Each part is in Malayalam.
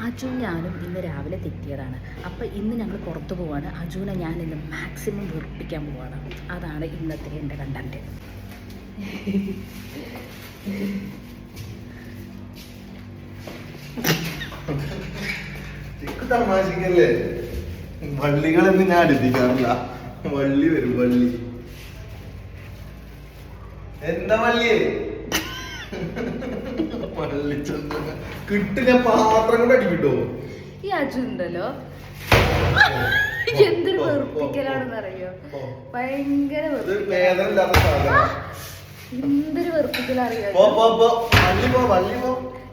അജു ഞാനും ഇന്ന് രാവിലെ തെറ്റിയതാണ്. അപ്പോൾ ഇന്ന് ഞങ്ങൾ പുറത്തു പോവാണ്. അജുവിനെ ഞാൻ ഇന്ന് മാക്സിമം വെറുപ്പിക്കാൻ പോവാണ്. അതാണ് ഇന്നത്തെ എൻ്റെ കണ്ടന്റ്. തമാശക്കല്ലേ, വള്ളികളെന്ന് ഞാൻ അടുപ്പിക്കാറില്ല. വള്ളി വരും, വള്ളി. എന്താ വള്ളിയേ? വള്ളി കിട്ടില്ല, പാത്രം കൊണ്ട് അടിക്കിട്ടോ. ഈ അജു ഉണ്ടല്ലോ, എന്തൊരു വെറുപ്പിക്കലാണെന്ന് അറിയോ? ഭയങ്കര എന്തൊരു വെറുപ്പിക്കലറിയോ?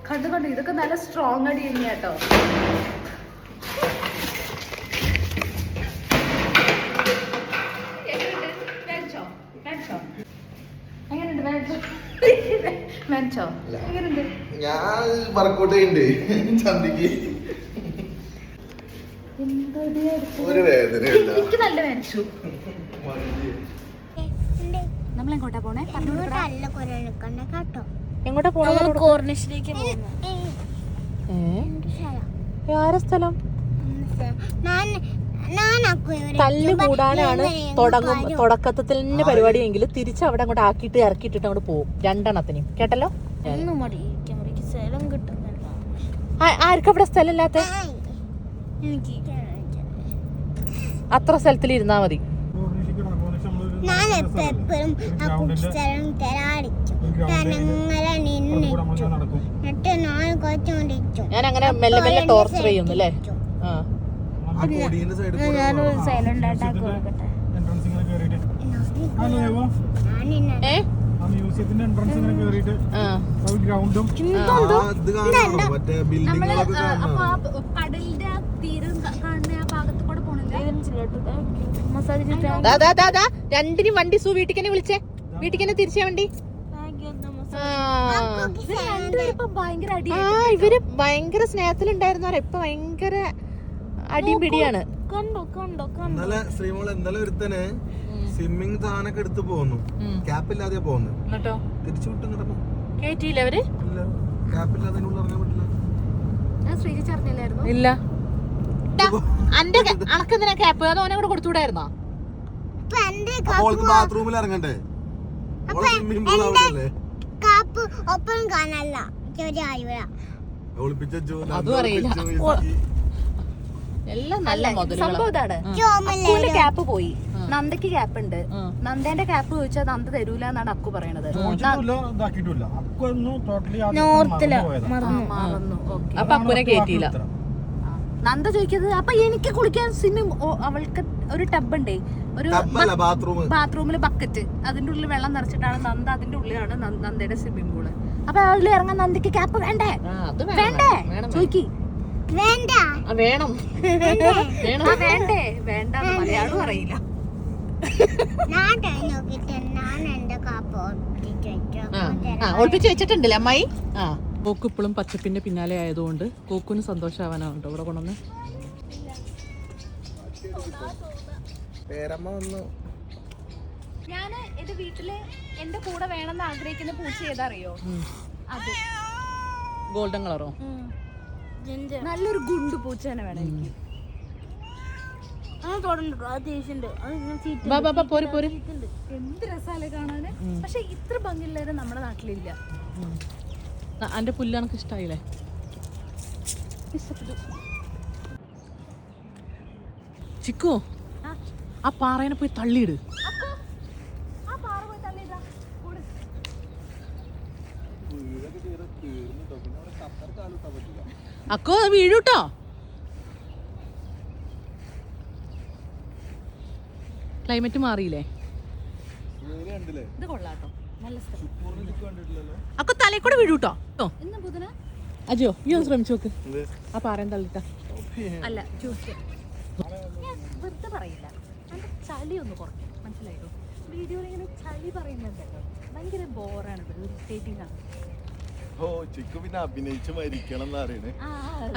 കണ്ടു കണ്ടു, ഇതൊക്കെ നല്ല സ്ട്രോങ് അടി തന്നെയാട്ടോ. ഞാൻ വർക്കൗട്ട് ചെയ്യുന്നുണ്ട് ചന്തിക്ക്. ഒരു വേദന എനിക്ക് നല്ല വേനിച്ചു. നമ്മളെങ്ങോട്ടാ പോണേ? എങ്ങോട്ടാ പോണേ? കോർണിഷിലേക്ക്. ആരെ സ്ഥലം? തല്ല് കൂടാനാണ് തുടക്കത്തിൽ തന്നെ പരിപാടിയെങ്കിൽ തിരിച്ച് അവിടെ അങ്ങോട്ട് ആക്കിയിട്ട് ഇറക്കിയിട്ടിട്ട് അങ്ങോട്ട് പോകും. രണ്ടെണ്ണത്തിനും കേട്ടല്ലോ. ആർക്കും അവിടെ സ്ഥലം ഇല്ലാത്ത? അത്ര സ്ഥലത്തിൽ ഇരുന്നാ മതി. ഞാൻ അങ്ങനെ മെല്ലെ മെല്ലെ ടോർച്ചർ ചെയ്യുന്നു അല്ലേ? രണ്ടിനും വണ്ടി വീട്ടിക്കന്നെ വിളിച്ചേ, വീട്ടിക്കന്നെ തിരിച്ച വണ്ടി. ഇവര് ഭയങ്കര സ്നേഹത്തിലുണ്ടായിരുന്നവരെ ഇപ്പൊ ഭയങ്കര അടിയും പിടിയാണ്. ഇന്നലെ ഒരുത്തന് സ്വിമ്മിങ് താനൊക്കെ എടുത്ത് പോന്നു, ക്യാപ്പില്ലാതെ പോന്നു. തിരിച്ചു വിട്ടു നടന്നു. കേറ്റിയില്ല അവര്? ക്യാപ്പില്ലാതെ ഇല്ല. അന്റെ അണക്കെന്തിനാ ക്യാപ്പ്? അത് ഓനെ കൂടെ കൊടുത്തുകൂടായിരുന്നോ? ബാത്റൂമിൽ ഇറങ്ങണ്ടേ? അതും അറിയില്ല. എല്ലാം നല്ല സംഭവം ഇതാണ്. അക്കുവിന്റെ ക്യാപ്പ് പോയി, നന്ദയ്ക്ക് ക്യാപ്പ് ഉണ്ട്. നന്ദേന്റെ ക്യാപ്പ് ചോദിച്ചാൽ നന്ദ തരൂല എന്നാണ് അക്കു പറയണത്. അപ്പൊ അക്കുനെ കേറ്റിയില്ല. നന്ദ ചോദിക്കുന്നത് അപ്പൊ എനിക്ക് കുളിക്കാൻ സ്വിമ്മിങ്, അവൾക്ക് ഒരു ടബ് ഉണ്ടേ, ഒരു ബാത്റൂമില് ബക്കറ്റ്, അതിന്റെ ഉള്ളിൽ വെള്ളം നിറച്ചിട്ടാണ് നന്ദ, അതിന്റെ ഉള്ളിലാണ് നന്ദയുടെ സ്വിമ്മിംഗ് പൂള്. അപ്പൊ അതിൽ ഇറങ്ങാൻ നന്ദയ്ക്ക് ക്യാപ്പ് വേണ്ടേ? വേണ്ടേ ചോദിക്കി? വേണം. വേണ്ടേ? വേണ്ട മലയാളം അറിയില്ല. ഒളിപ്പിച്ച് വെച്ചിട്ടുണ്ടല്ലേ അമ്മായി? കോക്കു ഇപ്പോഴും പച്ചപ്പിന്റെ പിന്നാലെ ആയതുകൊണ്ട് കോക്കുന് സന്തോഷാവാനാണ് ഇവിടെ കൊണ്ടുവന്ന്. ഞാന് എന്റെ വീട്ടില് എന്റെ കൂടെ വേണമെന്ന് ആഗ്രഹിക്കുന്ന പൂച്ച ഏതറിയോ? അത് ഗോൾഡൻ കളറോ? നല്ലൊരു ഗുണ്ടു പൂച്ച തന്നെ വേണം എനിക്ക്. എന്ത് രസാലേ കാണാന്. പക്ഷെ ഇത്ര ഭംഗിയുള്ളവരെ നമ്മുടെ നാട്ടിലില്ല. അന്റെ പുല്ല് എനിക്ക് ഇഷ്ടായില്ലേ? ചിക്കോ, ആ പാറേനെ പോയി തള്ളിയിട്. അക്കോ വീഴൂട്ടോ. ക്ലൈമറ്റ് മാറിയില്ലേ? ഇത് കൊള്ളാട്ടോ, നല്ല സ്ഥലം. അക്കോ തലേ കൂടെ വീഴൂട്ടോ. അജോ നീ ഒന്ന് ശ്രമിച്ചു നോക്ക്. ആ പാറയും തള്ളിട്ട അല്ല വെറുതെ പറയില്ല. എന്റെ ചളി ഒന്ന് കുറയ്ക്കും, മനസ്സിലായോ? വീഡിയോയിൽ ഇങ്ങനെ ചളി പറയുന്നുണ്ടല്ലോ, ഭയങ്കര ബോറാണ്, ഇറിറ്റേറ്റിംഗ് ആണ്.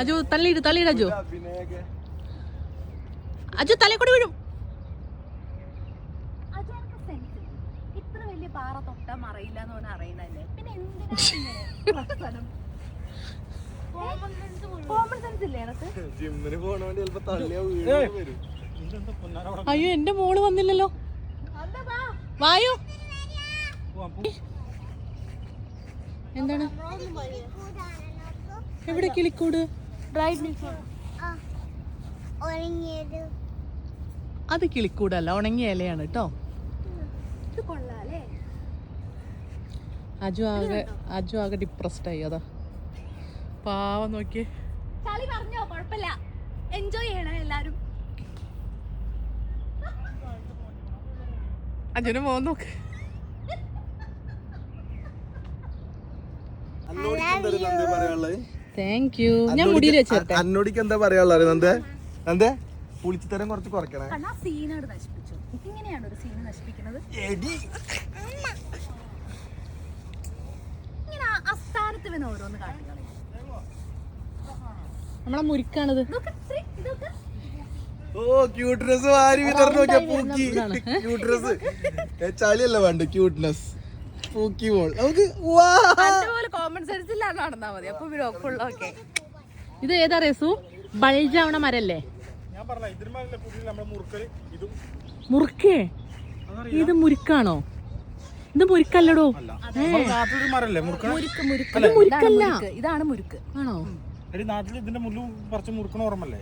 അജു തള്ളിയിട്, തള്ളിയിട് അജു. അജു തലേ കൂടെ വീഴും. ഇത്ര വലിയ പാറ തൊട്ടാ മറയില്ല എന്ന് പറഞ്ഞാൽ അറിയുന്നല്ലേ, പിന്നെ എന്തിനാ? കോമൺ സെൻസ് എക്സസൈസ് ഇല്ലേ എനക്ക്? ജിമ്മിന് പോണോണ്ട് ചിലപ്പോ തള്ളിയാ വീട് വരും. അയ്യോ എന്റെ മോള് വന്നില്ലല്ലോ. വായു എന്താണ് എവിടെ കിളിക്കൂട്? അത് കിളിക്കൂടല്ല, ഉണങ്ങിയ ഇലയാണ് കേട്ടോ. അജു ആകെ ഡിപ്രസ്ഡ് ആയി. അതാ പാവം നോക്കിയേ. ചളി പറഞ്ഞോ, കുഴപ്പമില്ല, എൻജോയ് ചെയ്യണേ എല്ലാരും. അജുനെ മോൻ നോക്ക്. Thank you. ഞാൻ മുടിയിൽ വെച്ചേട്ടെ. അന്നോടിക്ക് എന്താ പറയാനുള്ളത്? നന്ദേ നന്ദേ പുളിച്ചിത്തരം കുറച്ച് കുറയ്ക്കണേ. സീനാണ് നശിപ്പിച്ചു. ഇങ്ങനെയാണ് ഒരു സീൻ നശിപ്പിക്കുന്നത്. ഇങ്ങനെ അസ്ഥാനത്ത് വന്ന് ഓരോന്ന് കാട്ടിക്കളയും. നമ്മളെ മുരിക്കാണിത്. ഓ ക്യൂട്ട്നെസ് വാരി വിതർന്നു നോക്കിയാ പൂക്കി. ക്യൂട്ട്നെസ് ചളിയല്ല വേണ്ട, ക്യൂട്ട്നെസ് പൂക്കി മോൾ. നമുക്ക് കോമൺ സെൻസ് ഇല്ലാതെ നടന്നാ മതി. അപ്പൊ ഓക്കെ. ഇത് ഏതാ റേസു? ബൾജാവണ മരല്ലേ? മുറുക്കേ? ഇത് മുരിക്കാണോ? ഇത് മുരിക്കല്ലടോ. മുരിക്കല്ല, ഇതാണ് മുരുക്ക്. ആണോ? ഇതിന്റെ മുള്ളു പറിച്ച് മുറുക്കണ ഓർമ്മല്ലേ?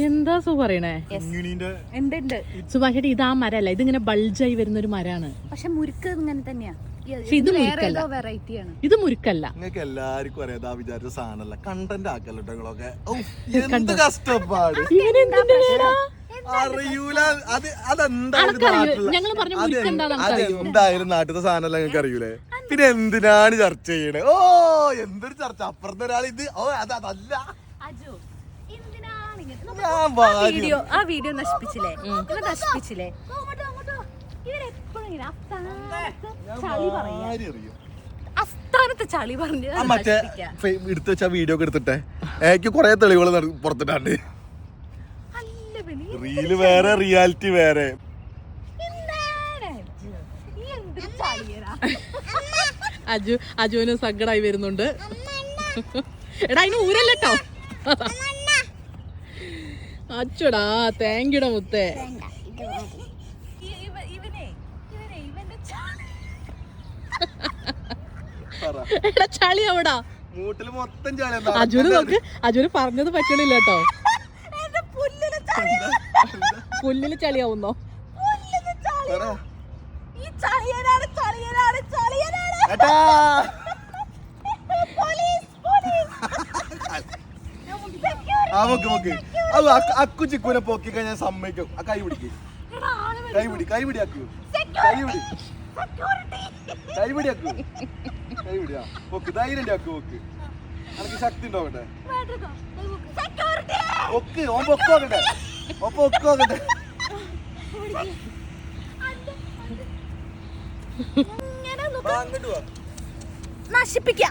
എന്താ സു പറയണേ? സുഭാഷേട്ടി ഇത് ആ മരല്ല, ഇതിങ്ങനെ ബൾജായി വരുന്ന ഒരു മരാണ്. പക്ഷെ മുരുക്ക് ഇങ്ങനെ തന്നെയാ. ഇത് മുരുക്കല്ല, വെറൈറ്റിയാണ്. ഇത് മുരുക്കല്ല. നിങ്ങൾക്ക് എല്ലാവർക്കും അറിയാം വിചാരിച്ച സാധനല്ല. കണ്ടന്റ് ആക്കല്ലോ നിങ്ങളൊക്കെ. എന്ത് കഷ്ടപ്പാട്. അറിയൂല. അതെന്തായാലും നാട്ടിലത്തെ സാധനമല്ല നിങ്ങൾക്ക് അറിയൂലേ. പിന്നെ എന്തിനാണ് ചർച്ച ചെയ്യണേ? ഓ എന്തൊരു ചർച്ച. അപ്പുറത്തെ ഒരാൾ ഇത് ഓ അതല്ല. ആ വീഡിയോ നശിപ്പിച്ചില്ലേ? അസ്ഥാനത്ത് ചളി പറഞ്ഞു മറ്റേ എടുത്ത് വെച്ച വീഡിയോ ഒക്കെ എടുത്തിട്ടെ. എനിക്ക് കൊറേ തെളിവുകൾ പുറത്തിട്ടാണ്ട്. റീല് വേറെ, റിയാലിറ്റി വേറെ. അജുവിന് സങ്കടായി വരുന്നുണ്ട്. എടാ അതിന് ഊരല്ലോ. അച്ചടാ താങ്ക് യുടാ മുത്തേ. എടാ ചളി എവിടാ? മൂട്ടില് മൊത്തം ചളി. അജുന് നോക്ക്, അജുന് പറഞ്ഞത് പറ്റണില്ല കേട്ടോ. പുല്ലില് ചളിയാവുന്നോ? അക്കു ചിക്കുനെ പൊക്കി കഴിഞ്ഞാൽ സമ്മതിക്കും. കൈ പിടിക്ക്, കൈ പിടി, കൈ പിടി അക്കു, കൈ പിടി, കൈ പിടി അക്കു, കൈ പിടിയാ പൊക്ക്. ധൈര്യം അക്കു പൊക്ക്. എനിക്ക് ശക്തി ഉണ്ടോട്ടെ. ഒക്ക് ഓൻ പൊക്കോക്കട്ടെ, ഓൻ പൊക്കോക്കട്ടെ. നശിപ്പിക്ക.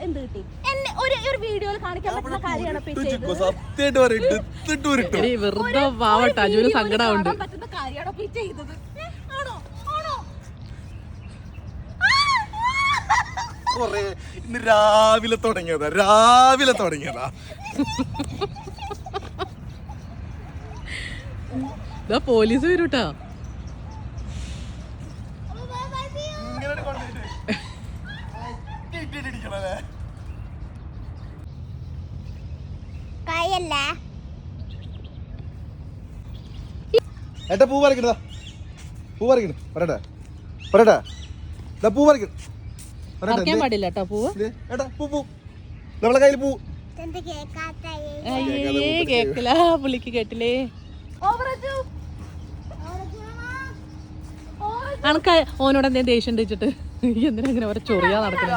എന്ത് കിട്ടി? എന്നെ ഒരു വീഡിയോയിൽ കാണിക്കാൻ പറ്റുന്ന കാര്യമാണ്. വെറുതെ പാവട്ടെ, അജുവിന് സങ്കടമുണ്ട്. പറ്റുന്ന കാര്യമാണോ ചെയ്തത്? ആണോ ആണോ? കൊറേ ഇന്ന് രാവിലെ തുടങ്ങിയതാ, രാവിലെ തുടങ്ങിയതാ. പോലീസ് വരൂട്ടാ. ഏട്ടാ പൂ പറിക്കണ, പൂ പറിക്കണ, പറയട്ടെ പറയട്ടെ. പൂ പറിക്കണം, പാടില്ല കേട്ടോ. പൂവ് ഏട്ടാ പൂ പൂ നമ്മളെ കയ്യിൽ പൂ. അയ്യേ കേക്കില്ല, പുള്ളിക്ക് കേട്ടില്ലേ? അനക്ക് ഓനോട് എന്തേലും ദേഷ്യം വെച്ചിട്ട് എന്തിനാ ഇങ്ങനെ അവരെ ചൊറിയാ നടക്കണേ?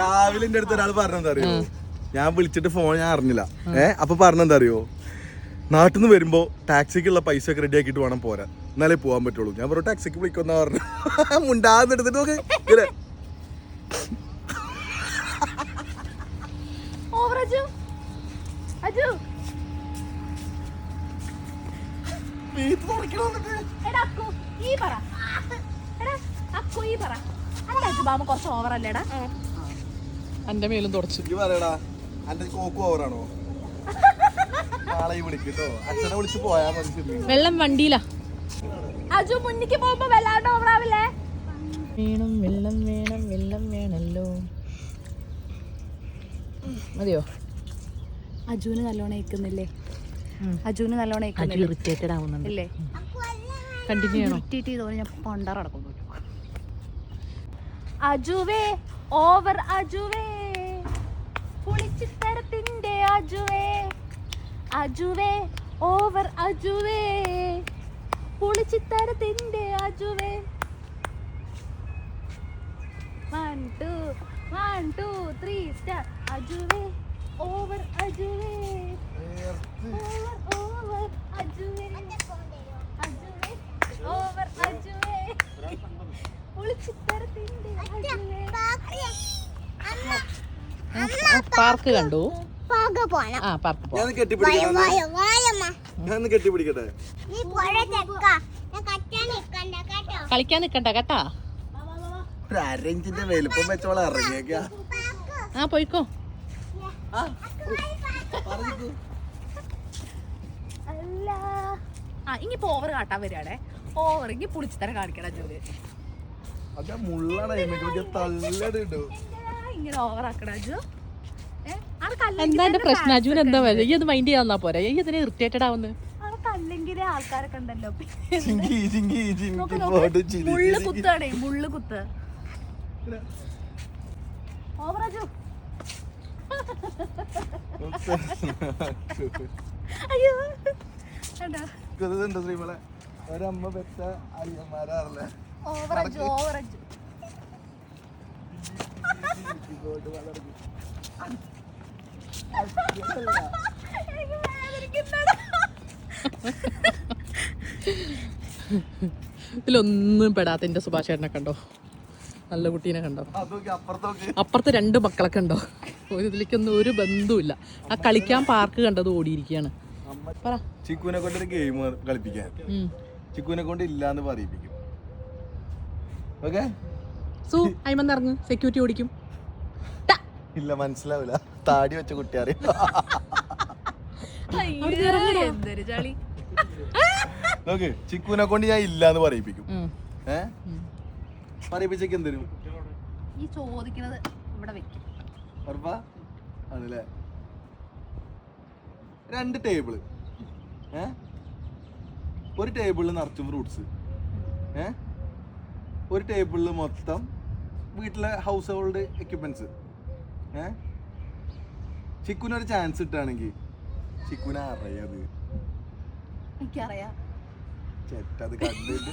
രാവിലെ എന്റെ അടുത്ത് ഒരാൾ പറഞ്ഞെന്താ അറിയോ? ഞാൻ വിളിച്ചിട്ട് ഫോൺ ഞാൻ അറിഞ്ഞില്ല. അപ്പൊ പറഞ്ഞെന്താ അറിയോ? നാട്ടിൽ നിന്ന് വരുമ്പോ ടാക്സിക്കുള്ള പൈസ ഒക്കെ റെഡി ആക്കിട്ട് വേണം പോരാൻ, എന്നാലേ പോവാൻ പറ്റുള്ളൂ. ഞാൻ പറഞ്ഞു ടാക്സിക്ക് വിളിക്കുന്ന പറഞ്ഞു. മുണ്ടാന്ന് എടുത്തിട്ട് നോക്ക്. കുറച്ച് ഓവർ അല്ലേടാ? എന്റെ മേലും തുടച്ചു. പറയടാ എന്റെ കോക്ക് ഓവറാണോ? നാളെ വിളിക്കട്ടോ, അച്ഛനെ വിളിച്ച് പോയാ മതി. വെള്ളം വണ്ടിയിലാ. അജു മുന്നിക്ക് പോകുമ്പോ വല്ലാണ്ട് ഓവറാവില്ലേ? വേണം വെള്ളം വേണം വെള്ളം വേണല്ലോ. മതിയോ? അജുവിന് നല്ലോണം ഏക്കുന്നില്ലേ? അജുവിന് നല്ലോണം ഏക്കുന്നില്ലേ? ഇറിറ്റേറ്റഡ് ആവുന്നുണ്ട്. ഇല്ലേ? കണ്ടിന്യൂ ചെയ്യണോ? ഇറിറ്റേറ്റ് ചെയ്തോണ്ട് ഞാൻ പണ്ടറടക്കുന്നു. അജുവേ ഓവർ അജുവേ, പുളിച്ചിത്തരത്തിന്റെ അജുവേ, അജുവേ ഓവർ അജുവേ, പുളിച്ചിത്തരത്തിന്റെ അജുവേ. 1 2 3 സ്റ്റാർ. അജുവേ ഓവർ അജുവേ, ഓവർ അജുവേ, അജുവേ ഓവർ അജുവേ, പുളിച്ചിത്തരത്തിന്റെ അജുവേ. പാർക്ക് കണ്ടു. ആ പാർക്ക് ഞാൻ കെട്ടിപ്പിടിക്കട്ടെ. കളിക്കാൻ നിക്കണ്ട കേട്ടാ. ഒരു 1/2 ഇഞ്ചിന്റെ വലുപ്പം വെച്ചോളെ ഇറങ്ങിയേക്ക. ആ പോയിക്കോ. അല്ല ഇനിയിപ്പോ ഓവർ കാട്ടാൻ വരികയാണെ. ഓവർ ഇനി പുളിച്ചിത്തരം കാണിക്കണ ജോലി. അതാ മുള്ളാണ് തള്ളടിട്ടു. ഇങ്ങനെ ഓവർ ആക്കണ അജു. എന്താ എന്റെ പ്രശ്നം? അജുവിന് എന്താ വരും? ഈ അത് മൈൻഡ് ചെയ്യാന്നാ പോരാ. ഈ അതിന് ഇറിറ്റേറ്റഡ് ആവുന്നത്. അല്ലെങ്കിലേ ആൾക്കാരൊക്കെ ഉണ്ടല്ലോ ചിങ്കി ചിങ്കി ചിങ്കി മുള്ളു കുത്താണേ, മുള്ളു കുത്ത്. ഓവർ അജു. അയ്യോ ശ്രീമളെ ഒരമ്മ പെറ്റ അയ്യന്മാരല്ലേ. Over Aju, over Aju. ഇതിലൊന്നും പെടാത്ത എന്റെ സുഭാഷ് ചേട്ടനെ കണ്ടോ? നല്ല കുട്ടീനെ കണ്ടോ? അപ്പുറത്ത് 2 മക്കളൊക്കെ ഉണ്ടോ? ഒരു ഇതിലേക്കൊന്നും ഒരു ബന്ധവുമില്ല. ആ കളിക്കാൻ പാർക്ക് കണ്ടത് ഓടിയിരിക്കുകയാണ്. പറ. ചിക്കുനെ കൊണ്ടൊരു ഗെയിം കളിപ്പിക്കാൻ. ചിക്കുനെ കൊണ്ട് ഇല്ലാന്ന് പറയിപ്പിക്കും. ഓക്കെ സു അയിമന്ന് ഇറങ്ങ്, സെക്യൂരിറ്റി ഓടിക്കും. ഇല്ല മനസ്സിലാവില്ല, താടി വെച്ച കുട്ടി അറിയാം. എന്തൊരു ചളി. നോക്ക് ചിക്കുനെ കൊണ്ട് ഞാൻ ഇല്ലാന്ന് പറയിപ്പിക്കും. പറയിപ്പിച്ചേക്ക് എന്തരും ഈ ചോദിക്കുന്നത് ഇവിടെ വെക്കും. ആണല്ലേ? 2 ടേബിള്, ഒരു ടേബിളിൽ നിറച്ചും ഫ്രൂട്ട്സ്, ഒരു ടേബിളിൽ മൊത്തം വീട്ടിലെ ഹൗസ് ഹോൾഡ് എക്യുപ്മെന്റ്സ്. ചിക്കുനൊരു ചാൻസ് കിട്ടുകയാണെങ്കിൽ ചിക്കുനെ അറിയാത്. എനിക്കറിയാം. ചേട്ടത് കണ്ടിട്ട്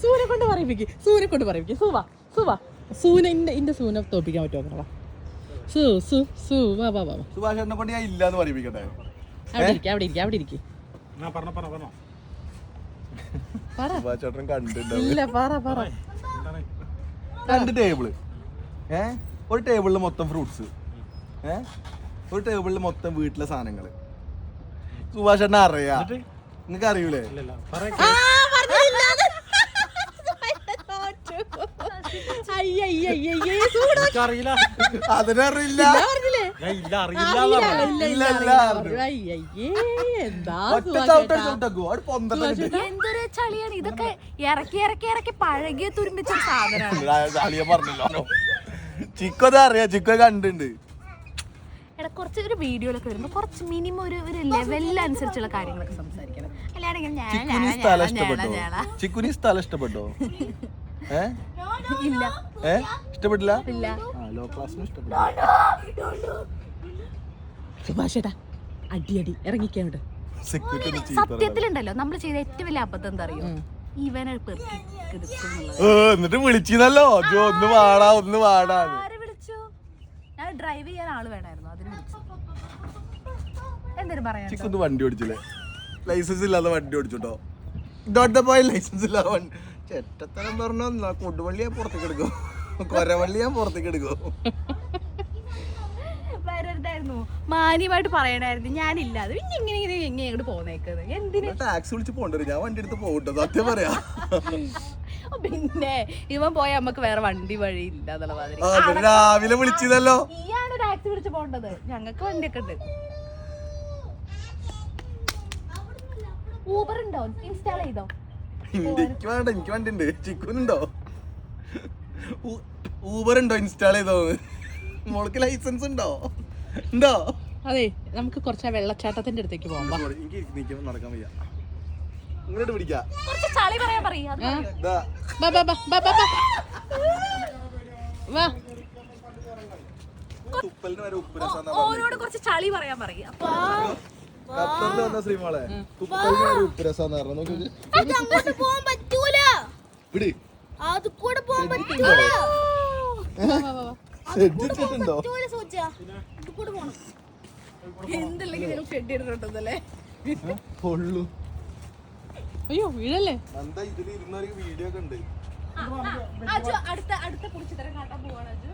സൂനെ കൊണ്ട് പറയിപ്പിക്കും. സൂനെ കൊണ്ട് പറയിപ്പിക്കും. സൂവാ സൂവാ സൂനെ ഇന്റെ സൂനെ തോപ്പിക്കാൻ പറ്റുമോ? സൂ സൂ സൂ വാ വാ വാ. സുഭാഷേട്ടനെ കൊണ്ട് ഞാൻ ഇല്ലാന്ന് പറയിപ്പിക്കട്ടെ. അവിടെ ഇരിക്കും, അവിടെ ഇരിക്കും, അവിടെ ഇരിക്കും. സുഭാഷേട്ടൻ കണ്ടിട്ടുണ്ടാവും. ഇല്ല പറ പറ. 2 ടേബിള്, ഒരു ടേബിളിൽ മൊത്തം ഫ്രൂട്ട്സ്, ഒരു ടേബിളിൽ മൊത്തം വീട്ടിലെ സാധനങ്ങള്. സുഭാഷേട്ടനെ അറിയാം, നിങ്ങക്ക് അറിയൂലേ? അതിനറിയില്ല. എന്തൊരു ചളിയാണ് ഇതൊക്കെ. ഇറക്കി ഇറക്കി ഇറക്കി പഴകിയ തുരുമ്പിച്ച സാധനമാണ്. പറഞ്ഞല്ലോ. ചിക്കോ അറിയാ, ചിക്കോ കണ്ടിട്ടുണ്ട്. എടാ കുറച്ച് ഒരു വീഡിയോയിലൊക്കെ വരുമ്പോ കുറച്ച് മിനിമം ഒരു ലെവലിനനുസരിച്ചുള്ള കാര്യങ്ങളൊക്കെ സംസാരിക്കണം. ചിക്കുനി സ്ഥലം ഇഷ്ടപ്പെട്ടോ? ചിക്കുനി സ്ഥലം ഇഷ്ടപ്പെട്ടോ? ഇല്ല. ഇഷ്ടപ്പെട്ടില്ല? ഇല്ല. ലോ ക്ലാസ്സിനും ഇഷ്ടപ്പെട്ടു. സുഭാഷേട്ടാ അടി അടി ഇറങ്ങിക്കോട്ട്. സത്യത്തിലുണ്ടല്ലോ നമ്മൾ ചെയ്ത ഏറ്റവും വലിയ അബദ്ധം എന്താ അറിയോ? ഇവനെ എന്നിട്ട് വിളിച്ചല്ലോ, ഒന്ന് വാടാ ഒന്ന് വാടാ. ആരെ വിളിച്ചു? ഞാൻ ഡ്രൈവ് ചെയ്യാൻ ആള് വേണമായിരുന്നു, അതിന് വിളിച്ചു. എന്തൊരു പറയാ. ചിക്കു വണ്ടി ഓടിച്ചില്ലേ? ലൈസൻസ് ഇല്ലാതെ വണ്ടി ഓടിച്ചോട്ടോ. ഇതോട്ടെ പോയ ലൈസൻസ് ഇല്ലാതെ വണ്ടി. ചെറ്റത്തരം പറഞ്ഞ കൊടുവള്ളി ഞാൻ പുറത്തേക്ക് എടുക്കും, കൊരവള്ളി ഞാൻ പുറത്തേക്ക് എടുക്കും. വരരുതായിരുന്നു, മാന്യമായിട്ട് പറയണായിരുന്നു. ഞാനില്ലാതെ പിന്നെ ഇങ്ങനെ ഇങ്ങോട്ട് പോന്നേക്കുന്നത് എന്തിനാ? ടാക്സി വിളിച്ച് പോകണ്ടേ? ഞാൻ വണ്ടി എടുത്ത് പോകട്ടോ, സത്യം പറയാ. പിന്നെ ഇവൻ പോയ നമുക്ക് വേറെ വണ്ടി വഴി ഇല്ല എന്നുള്ള മാതിരി. രാവിലെ വിളിച്ചതല്ലോ. ഈയാണ് ടാക്സി പിടിച്ച് പോണ്ടത്, ഞങ്ങൾക്ക് വണ്ടിയൊക്കെ ഉണ്ട്. ഊബർ ഉണ്ടോ? ഇൻസ്റ്റാൾ ചെയ്തോ? എനിക്ക് വേണ്ട, എനിക്ക് വണ്ടി ഉണ്ട്. ചിക്കുനുണ്ടോ? ഊബർ ഉണ്ടോ ഇൻസ്റ്റാൾ ചെയ്തോ? മോൾക്ക് ലൈസൻസ് ഉണ്ടോ? ഉണ്ടോ? അതെ, നമുക്ക് കുറച്ച് ആ വെള്ളച്ചാട്ടത്തിന്റെ അടുത്തേക്ക് പോകാം. എനിക്ക് നടക്കാൻ വയ്യ. ഇങ്ങോട്ട് പിടിക്കാം. കുറച്ച് ചളി പറയാൻ പറയും. ഓരോട് കുറച്ച് ചളി പറയാൻ പറയും. ഖത്തറിൽ വന്ന ശ്രീമോളെ തുപ്പലിന് വരെ ഉപ്പ് രസാന്ന് പറഞ്ഞു. നോക്കി അങ്ങോട്ട് പോകാൻ പറ്റൂല. വിട്. അത് കൂടെ പോകാൻ പറ്റൂല. ശ്രദ്ധിച്ചിട്ടുണ്ടോ? എന്തെങ്കിലും ഷെഡ് ഇട്ടിട്ടുണ്ടല്ലേ? പൊള്ളു. അയ്യോ വീഴല്ലേ. എന്താ ഇതിൽ ഇരുന്നൊരു വീഡിയോ ഒക്കെ ഉണ്ട്. അടുത്ത കുളിച്ചിത്തരം കാട്ടാൻ പോവാണ് അജു.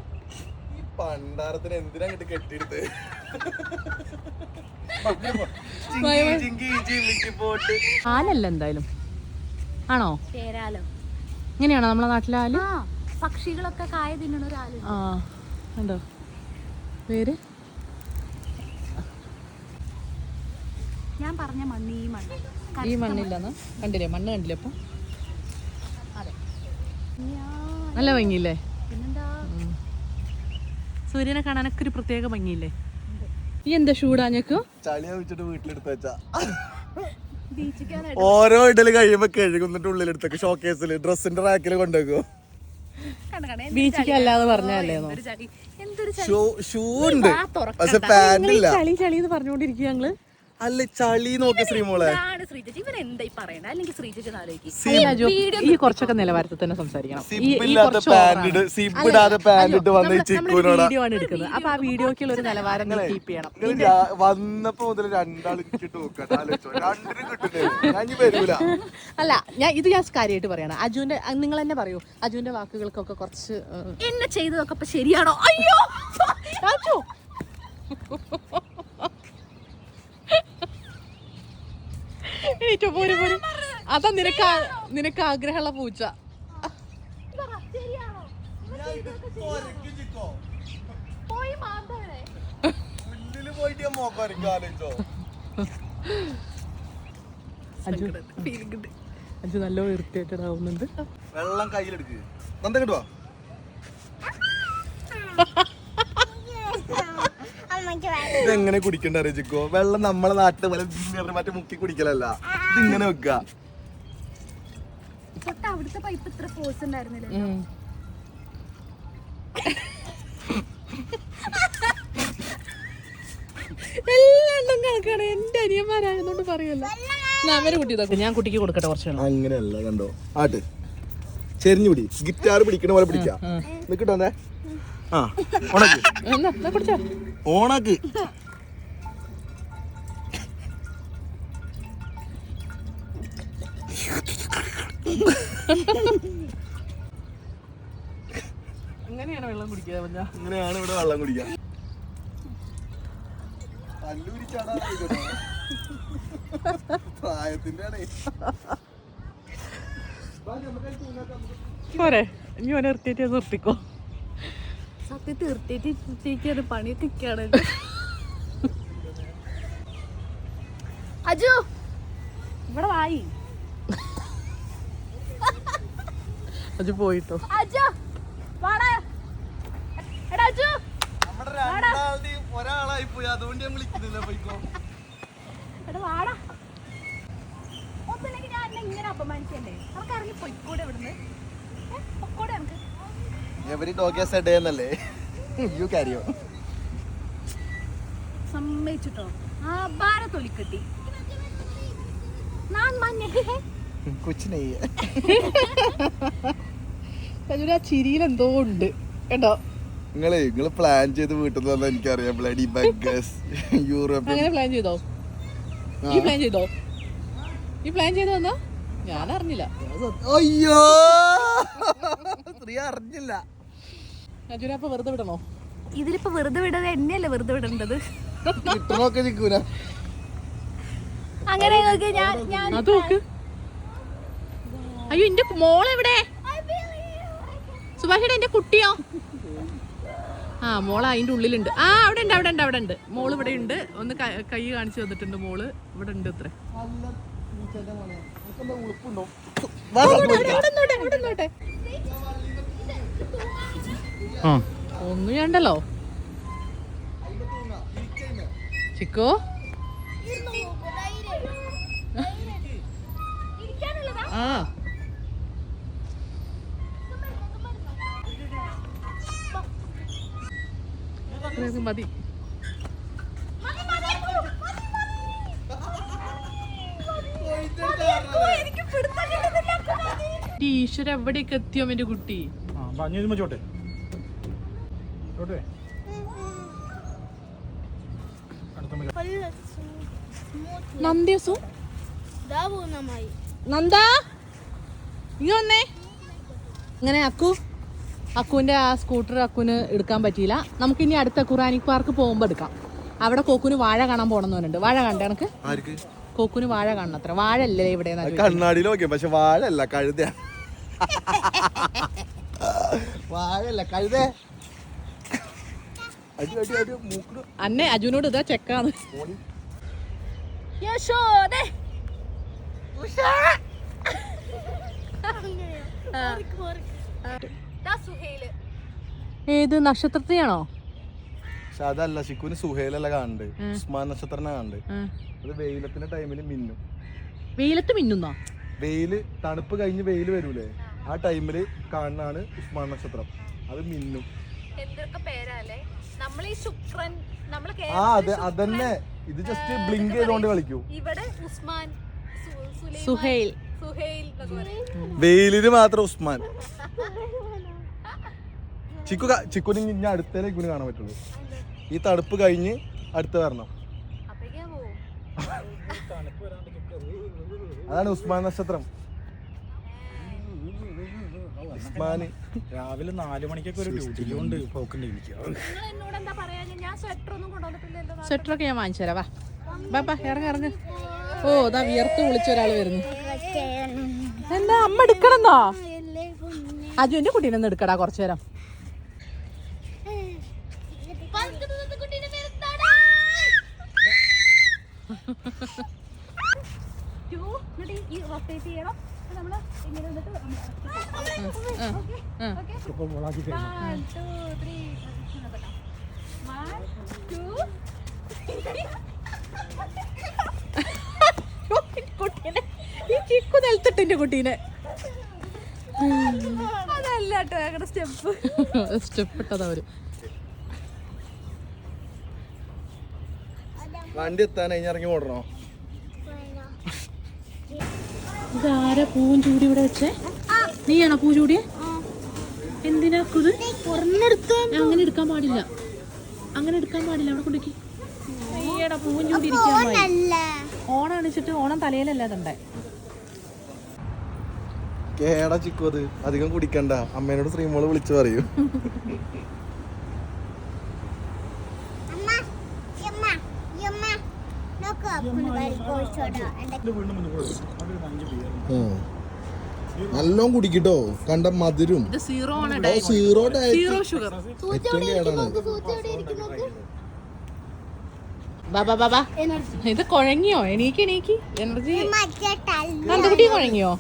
ഈ പണ്ടാരത്തിന് എന്തിനാ അങ്ങോട്ട് കെട്ടിയെടുത്ത്? ആലല്ല എന്തായാലും. ആണോ? പേരാലോ. ഇങ്ങനെയാണോ നമ്മളെ നാട്ടിലെ ആല്? പക്ഷികളൊക്കെ കായ തിന്നണ ഒരു ആല്. ആ ഉണ്ടോ പേര്? ഞാൻ പറഞ്ഞ മണ്ണ് ഈ മണ്ണില്ലെന്ന് കണ്ടില്ലേ? മണ്ണ് കണ്ടില്ലേ? അപ്പൊ അതെ, നല്ല ഭംഗിയില്ലേ? പിന്നെന്താ, സൂര്യനെ കാണാനൊക്കെ ഒരു പ്രത്യേക ഭംഗിയില്ലേ? ഈ എന്താ ഷൂടാഞ്ഞക്ക്? ചളിയാ വെച്ചിട്ട് വീട്ടിലെടുത്ത് വെച്ചാ ബീച്ചിക്കാണ്. ഓരോ ഇടല് കഴിയുമ്പോ കഴുകുന്നിട്ട് ഉള്ളിലെടുത്തേക്ക് ഷോക്കേസില് ഡ്രസ്സിന്റെ റാക്കില് കൊണ്ടുവെക്കോ. ബീച്ചിക്ക് അല്ലാതെ പറഞ്ഞല്ലേ? ഷൂ ഉണ്ട് പക്ഷെ പാന്റ് ഇല്ല. ചളി ചളി എന്ന് പറഞ്ഞോണ്ടിരിക്കുക ഞങ്ങള്. അല്ല ചളി നോക്ക് ശ്രീമോളെ. ഈ കുറച്ചൊക്കെ നിലവാരത്തിൽ തന്നെ സംസാരിക്കണം. വീഡിയോ ആണ് എടുക്കുന്നത്. അപ്പൊ ആ വീഡിയോക്കുള്ള ഒരു നിലവാരം കീപ്പ് ചെയ്യണം. വന്നപ്പോ മുതൽ രണ്ടാൾ വരൂല. അല്ല, ഇത് ഞാൻ കാര്യമായിട്ട് പറയണം. അജുവിന്റെ, നിങ്ങൾ തന്നെ പറയൂ, അജുവിന്റെ വാക്കുകൾക്കൊക്കെ കുറച്ച് എന്നെ ചെയ്തതൊക്കെ ശരിയാണോ? അയ്യോ അതാ നിനക്ക് ആഗ്രഹമുള്ള പൂച്ച. അജു നല്ല ഇറിറ്റേറ്റഡ് ആവുന്നുണ്ട്. വെള്ളം കയ്യിലെടുക്ക്. നന്ദ കിട്ടുവാ. ഇതെങ്ങനെ കുടിക്കണ്ട അറിയിക്കോ? വെള്ളം നമ്മളെ നാട്ടിൽ പോലെ മറ്റേ മുക്കി കുടിക്കലല്ല, ഇതിങ്ങനെ വെക്ക. അവിടുത്തെ പൈപ്പ് ഇത്ര ഫോഴ്സ് ഉണ്ടായിരുന്നില്ല. എല്ലാം കണക്കാണ്. എന്റെ അനിയന്മാരായതുകൊണ്ട് പറയല്ലോ. അവരെ കുട്ടി ഇതൊക്കെ ഞാൻ കുട്ടിക്ക് കൊടുക്കട്ടെ കുറച്ച്. അങ്ങനെയല്ല, കണ്ടോ ആട്ട് ചെരിഞ്ഞു പിടി. ഗിറ്റാർ പിടിക്കണ പോലെ പിടിക്കാം. നിക്കട്ടോ ആ ഓണാക്ക് ഓണാക്ക്. ഇങ്ങനെയാണ് വെള്ളം കുടിക്കുക. ഇങ്ങനെയാണ് ഇവിടെ വെള്ളം കുടിക്കുക. പ്രായത്തിന്റെ പോരെ, ഇനി ഓനെ നിർത്തിയിട്ട് നിർത്തിക്കോ. സത്യം തീർത്തിട്ട് പണിയൊക്കെ അജു ഇവിടെ വായി. അജു പോയിട്ടോ. ഒരാളായി പോയി, അതുകൊണ്ട് ഞാൻ വിളിക്കുന്നില്ല. പോയിക്കോ. ഒന്നില്ലെങ്കിൽ ഞാൻ ഇങ്ങനെ അപമാനിക്കല്ലേ? നമുക്ക് ഇറങ്ങി പൊയ്ക്കൂടെ ഇവിടുന്ന്? പൊക്കോടെ നമുക്ക്. Every dog has a day എന്നല്ലേ? You carry on. സമ്മതിച്ചിട്ടോ? ആ ബാര തൊലിക്കട്ടി. ഞാൻ മന്നെ കുച്ച് നെയ്യ്. ആ ചിരിയിൽ എന്തോ ഉണ്ട് കേട്ടോ. നിങ്ങള് പ്ലാൻ ചെയ്ത് വീട്ടിൽ നിന്ന് എനിക്കറിയാം. Bloody buggers Europe. അങ്ങനെ പ്ലാൻ ചെയ്തോ? ഈ പ്ലാൻ ചെയ്തോ? ഈ പ്ലാൻ ചെയ്ത് വന്നോ? ഞാൻ അറിഞ്ഞില്ല. അയ്യോ സ്ത്രീ അറിഞ്ഞില്ല. അജുനപ്പൊ വെറുതെ വിടണോ? ഇതിലിപ്പോ വെറുതെ വിടാതെ എന്നെയല്ലേ വെറുതെ വിടേണ്ടത്? കിട്ടണോക്കെ നിൽക്കൂല. അങ്ങനെ അത് നോക്ക്. അയ്യോ എന്റെ മോളെവിടെ? സുഭാഷേട്ടാ എന്റെ കുട്ടിയോ? ആ മോള് അതിന്റെ ഉള്ളിലുണ്ട്. ആ അവിടെ ഉണ്ട് അവിടെ ഉണ്ട് അവിടെ ഉണ്ട്. മോള് ഇവിടെ ഉണ്ട്. ഒന്ന് കൈ കാണിച്ചു തന്നിട്ടുണ്ട്. മോള് ഇവിടെ ഉണ്ട്. ഇത്ര ഒന്നും വേണ്ടല്ലോ ചിക്കോ. ആ മതി. ഈശ്വര എവിടെയൊക്കെ എത്തിയോ എന്റെ കുട്ടി? നന്ദിയസു നന്ദ ഇങ്ങ വന്നേ. ഇങ്ങനെ അക്കുവിന്റെ ആ സ്കൂട്ടർ അക്കുവിന് എടുക്കാൻ പറ്റിയില്ല. നമുക്ക് ഇനി അടുത്ത ഖുറാനിക് പാർക്ക് പോകുമ്പോ എടുക്കാം. അവിടെ കോക്കുന് വാഴ കാണാൻ പോണെന്നുണ്ട്. വാഴ കണ്ട കണക്ക് കോക്കുന് വാഴ കാണണം. അത്ര വാഴ അല്ലേ ഇവിടെ? കണ്ണാടിയിൽ നോക്കിയ പക്ഷെ വാഴല്ല കഴുത. വാഴല്ല കഴുത. അന്നെ അജുനോട് ഇതാ ചെക്കാന്ന്. ഏത് നക്ഷത്രത്തെയാണോ? പക്ഷെ അതല്ല ശിക്കുന് സുഹേലല്ല കാണണ്ട്, ഉസ്മാൻ നക്ഷത്രനെ കാണണ്ട്. അത് വെയിലത്തിന്റെ ടൈമില് മിന്നും. വെയിലത്ത് മിന്നുന്നോ? വെയില് തണുപ്പ് കഴിഞ്ഞ് വെയില് വരൂലേ, ആ ടൈമില് കാണുന്നതാണ് ഉസ്മാൻ നക്ഷത്രം. അത് മിന്നും. ആ അതെ അതന്നെ. ഇത് ജസ്റ്റ് ബ്ലിങ്ക് ചെയ്തോണ്ട് കളിക്കൂ. സുഹൈൽ. വെയിലിന് മാത്രം ഉസ്മാൻ. ചിക്കുന് ഇനി അടുത്തേക്ക് കാണാൻ പറ്റുള്ളൂ. ഈ തണുപ്പ് കഴിഞ്ഞ് അടുത്ത് വരണം. അതാണ് ഉസ്മാൻ നക്ഷത്രം. ഉസ്മാന് രാവിലെ 4 മണിക്കൊക്കെ ഒരു ഡ്യൂട്ടിയിലുണ്ട് പോക്കുണ്ട് എനിക്ക്. സ്വെറ്ററൊക്കെ ഞാൻ വാങ്ങിച്ചു തരാം. വാ ഇറങ്ങ. ഓ ഇതാ വിയർത്ത് വിളിച്ച ഒരാള് വരുന്നു. എന്താ അമ്മ എടുക്കണമെന്നോ? അജുവിന്റെ കുട്ടീനൊന്ന് എടുക്കടാ കുറച്ചു നേരം. ഈ ചിക്കു നിലത്തിട്ട് എന്റെ കുട്ടീനെ. അതല്ല സ്റ്റെപ്പ് ഇട്ടതാ അവര്. വണ്ടി എത്താൻ ഇറങ്ങി ഓടണോ? ഇതാരാ പൂവും ചൂടി ഇവിടെ വെച്ചേ? നീയാണോ പൂ ചൂടിയെ? എന്തിനാക്കുന്നത്? അങ്ങനെ എടുക്കാൻ പാടില്ല. അവിടെ കൊണ്ടേക്ക്. ഈയടാ പൂവും ചൂടി ഇരിക്കാൻ. ഓണം അണിച്ചിട്ട് ഓണം തലയിലല്ലാതെ കേടാ ചിക്കു. അത് അധികം കുടിക്കണ്ട. അമ്മേനോട് ശ്രീമോള് വിളിച്ചു പറയൂ. നല്ലോണം കുടിക്കട്ടോ. കണ്ട മധുരം സീറോ ഷുഗർ. ഏറ്റവും കേടാണ്. ഇത് കുഴങ്ങിയോ? എണീക്ക് എനർജി. നന്ദകുട്ടി കുഴങ്ങിയോ?